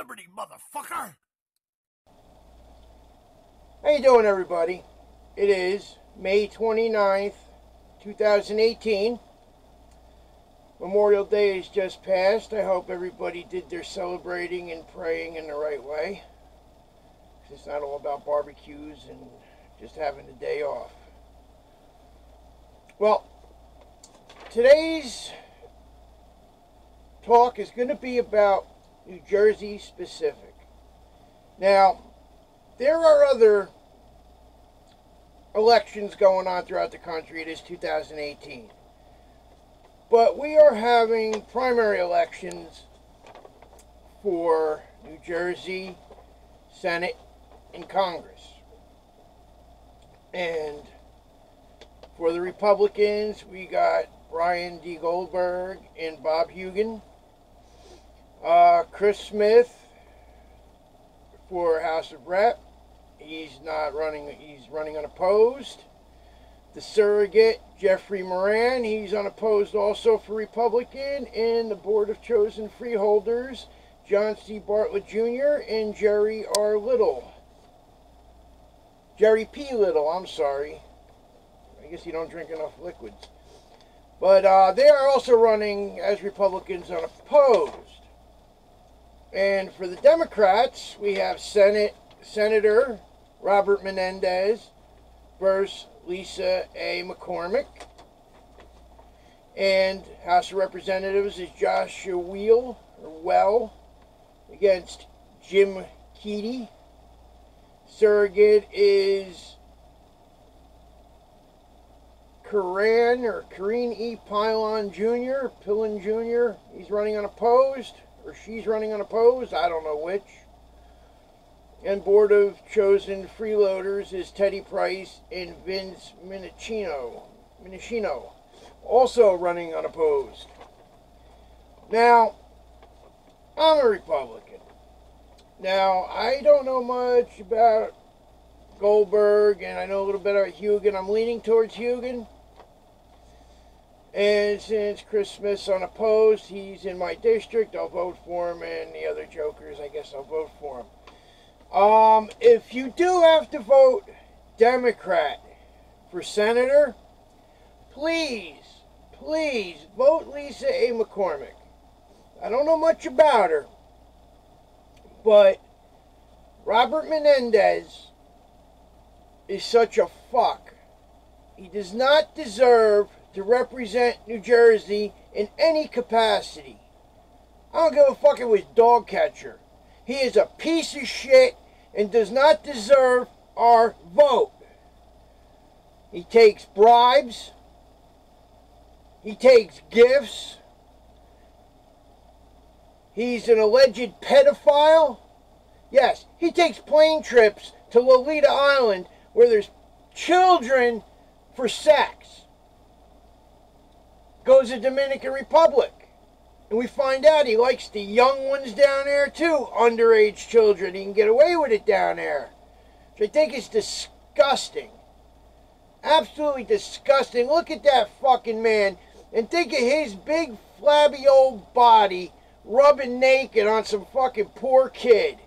celebrity, motherfucker! How you doing, everybody? It is May 29th, 2018. Memorial Day has just passed. I hope everybody did their celebrating and praying in the right way. It's not all about barbecues and just having a day off. Well, today's talk is going to be about New Jersey specific. Now, there are other elections going on throughout the country. It is 2018. But we are having primary elections for New Jersey, Senate, and Congress. And for the Republicans, we got Brian D. Goldberg and Bob Hugin. Chris Smith for House of Rep. He's not running, he's running unopposed. The surrogate, Jeffrey Moran, he's unopposed also for Republican. And the Board of Chosen Freeholders, John C. Bartlett Jr. and Jerry R. Little. Jerry P. Little, I'm sorry. I guess you don't drink enough liquids. But they are also running as Republicans unopposed. And for the Democrats, we have Senator Robert Menendez versus Lisa A. McCormick. And House of Representatives is Joshua Well against Jim Keaty. Surrogate is Karine E. Pilon Jr. He's running unopposed, or she's running unopposed, I don't know which. And Board of Chosen Freeloaders is Teddy Price and Vince Minicino, also running unopposed. Now, I'm a Republican. Now, I don't know much about Goldberg, and I know a little bit about Hugin. I'm leaning towards Hugin. And since Chris Smith's unopposed, he's in my district, I'll vote for him, and the other jokers, I guess I'll vote for him. If you do have to vote Democrat for Senator, please vote Lisa A. McCormick. I don't know much about her, but Robert Menendez is such a fuck. He does not deserve to represent New Jersey in any capacity. I don't give a fuck if it was dog catcher. He is a piece of shit and does not deserve our vote. He takes bribes. He takes gifts. He's an alleged pedophile. Yes, he takes plane trips to Lolita Island where there's children for sex. Goes to Dominican Republic. And we find out he likes the young ones down there too, underage children. He can get away with it down there. Which I think is disgusting. Absolutely disgusting. Look at that fucking man and think of his big flabby old body rubbing naked on some fucking poor kid.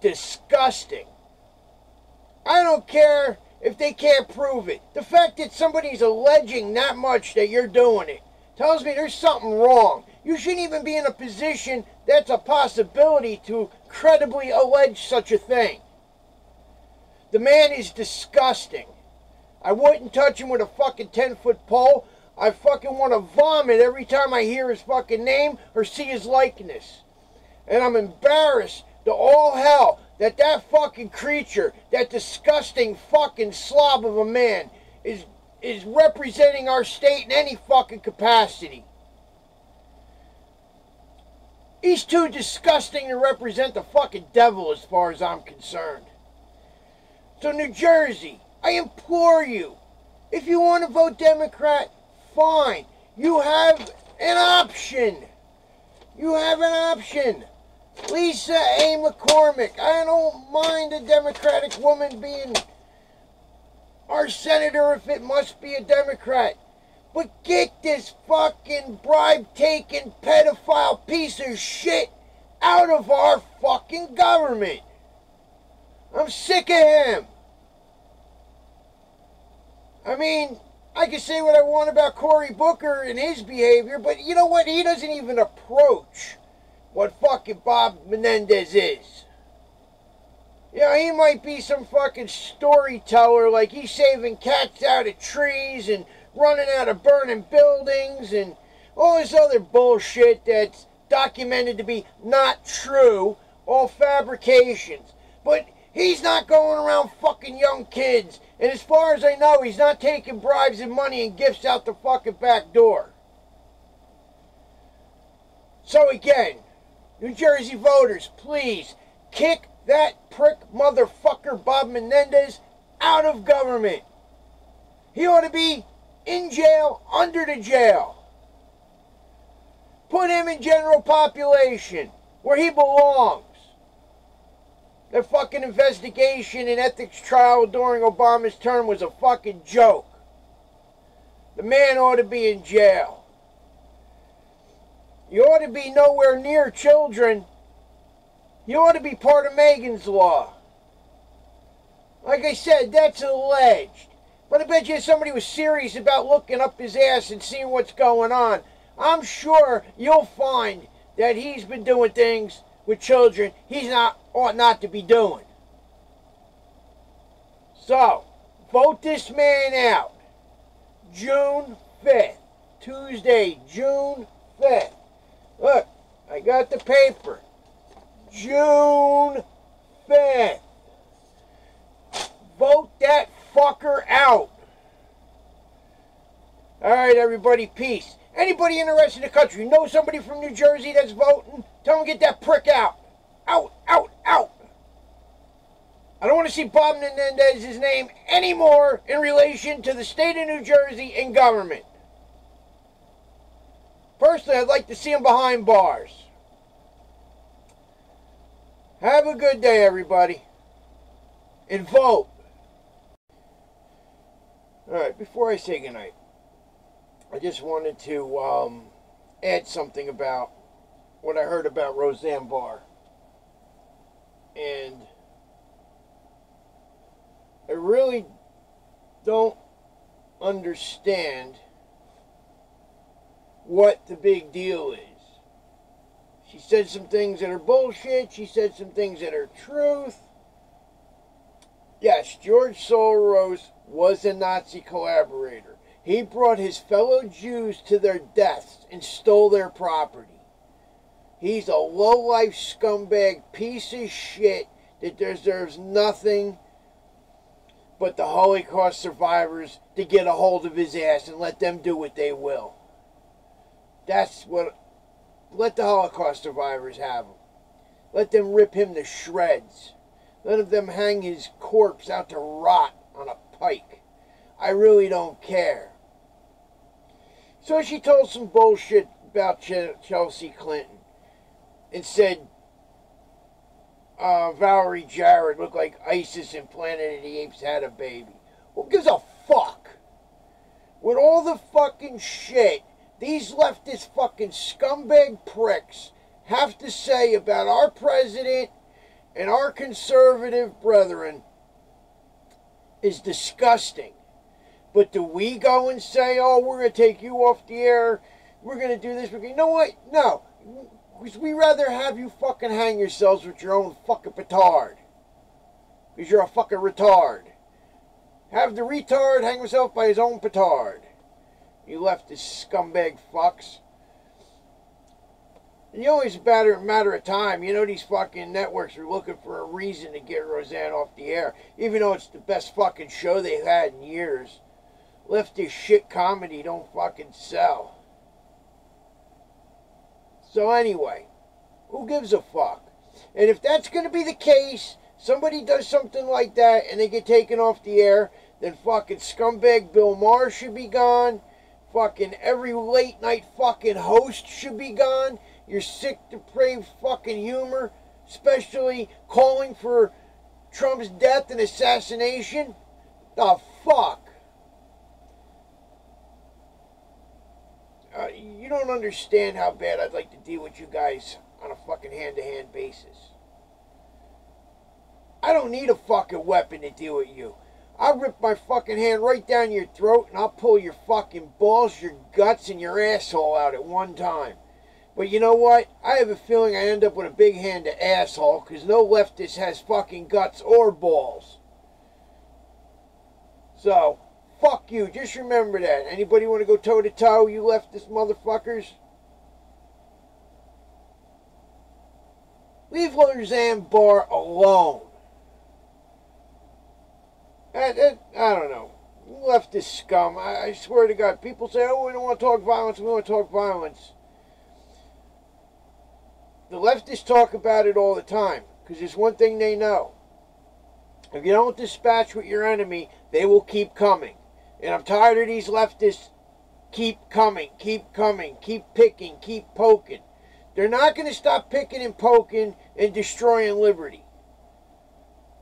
Disgusting. I don't care if they can't prove it. The fact that somebody's alleging that much that you're doing it tells me there's something wrong. You shouldn't even be in a position that's a possibility to credibly allege such a thing. The man is disgusting. I wouldn't touch him with a fucking 10-foot pole. I fucking want to vomit every time I hear his fucking name or see his likeness. And I'm embarrassed to all hell that that fucking creature, that disgusting fucking slob of a man, is representing our state in any fucking capacity. He's too disgusting to represent the fucking devil as far as I'm concerned. So New Jersey, I implore you, if you want to vote Democrat, fine. You have an option. You have an option. Lisa A. McCormick. I don't mind a Democratic woman being our senator if it must be a Democrat. But get this fucking bribe-taking pedophile piece of shit out of our fucking government. I'm sick of him. I mean, I can say what I want about Cory Booker and his behavior, but you know what? He doesn't even approach what fucking Bob Menendez is. You know, he might be some fucking storyteller, like he's saving cats out of trees and running out of burning buildings and all this other bullshit that's documented to be not true, all fabrications. But he's not going around fucking young kids, and as far as I know, he's not taking bribes and money and gifts out the fucking back door. So again, New Jersey voters, please kick that prick motherfucker Bob Menendez out of government. He ought to be in jail, under the jail. Put him in general population, where he belongs. The fucking investigation and ethics trial during Obama's term was a fucking joke. The man ought to be in jail. You ought to be nowhere near children. You ought to be part of Megan's Law. Like I said, that's alleged. But I bet you if somebody was serious about looking up his ass and seeing what's going on, I'm sure you'll find that he's been doing things with children ought not to be doing. So, vote this man out. June 5th. Tuesday, June 5th. Look, I got the paper. June 5th. Vote that fucker out. Alright, everybody, peace. Anybody interested in the country, know somebody from New Jersey that's voting? Tell them to get that prick out. Out, out, out. I don't want to see Bob Menendez's name anymore in relation to the state of New Jersey and government. Personally, I'd like to see him behind bars. Have a good day, everybody. And vote. Alright, before I say goodnight, I just wanted to add something about what I heard about Roseanne Barr. And I really don't understand what the big deal is. She said some things that are bullshit. She said some things that are truth. Yes, George Soros was a Nazi collaborator. He brought his fellow Jews to their deaths and stole their property. He's a low-life scumbag piece of shit that deserves nothing but the Holocaust survivors to get a hold of his ass and let them do what they will. That's what... Let the Holocaust survivors have him. Let them rip him to shreds. Let them hang his corpse out to rot on a pike. I really don't care. So she told some bullshit about Chelsea Clinton and said Valerie Jarrett looked like ISIS and Planet of the Apes had a baby. Who gives a fuck? With all the fucking shit these leftist fucking scumbag pricks have to say about our president and our conservative brethren is disgusting. But do we go and say, oh, we're going to take you off the air, we're going to do this, you know what? No. Because we rather have you fucking hang yourselves with your own fucking petard. Because you're a fucking retard. Have the retard hang himself by his own petard. You leftist scumbag fucks. And you know, it's a matter of time. You know, these fucking networks are looking for a reason to get Roseanne off the air. Even though it's the best fucking show they've had in years. Leftist shit comedy don't fucking sell. So anyway, who gives a fuck? And if that's going to be the case, somebody does something like that and they get taken off the air, then fucking scumbag Bill Maher should be gone. Fucking every late night fucking host should be gone. Your sick, depraved fucking humor, especially calling for Trump's death and assassination. The fuck? You don't understand how bad I'd like to deal with you guys on a fucking hand-to-hand basis. I don't need a fucking weapon to deal with you. I'll rip my fucking hand right down your throat and I'll pull your fucking balls, your guts, and your asshole out at one time. But you know what? I have a feeling I end up with a big hand to asshole because no leftist has fucking guts or balls. So, fuck you. Just remember that. Anybody want to go toe-to-toe, you leftist motherfuckers? Leave Roseanne Barr alone. I don't know. Leftist scum. I swear to God. People say, oh, we don't want to talk violence. We don't want to talk violence. The leftists talk about it all the time. Because there's one thing they know. If you don't dispatch with your enemy, they will keep coming. And I'm tired of these leftists keep coming, keep picking, keep poking. They're not going to stop picking and poking and destroying liberty.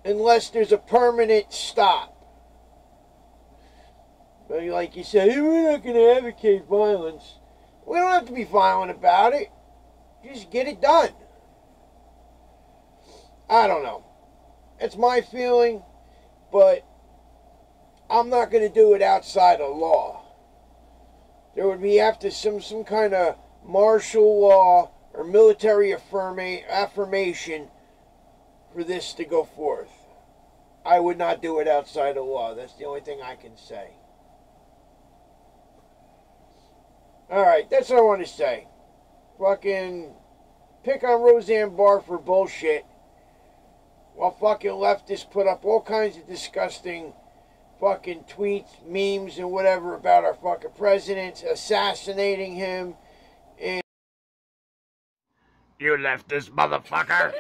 Unless there's a permanent stop. But like you said, hey, we're not going to advocate violence. We don't have to be violent about it. Just get it done. I don't know. It's my feeling, but I'm not going to do it outside of law. There would be after some kind of martial law or military affirmation for this to go forth. I would not do it outside of law. That's the only thing I can say. Alright, that's what I want to say. Fucking pick on Roseanne Barr for bullshit. While fucking leftists put up all kinds of disgusting fucking tweets, memes, and whatever about our fucking president, assassinating him. And you leftist motherfucker.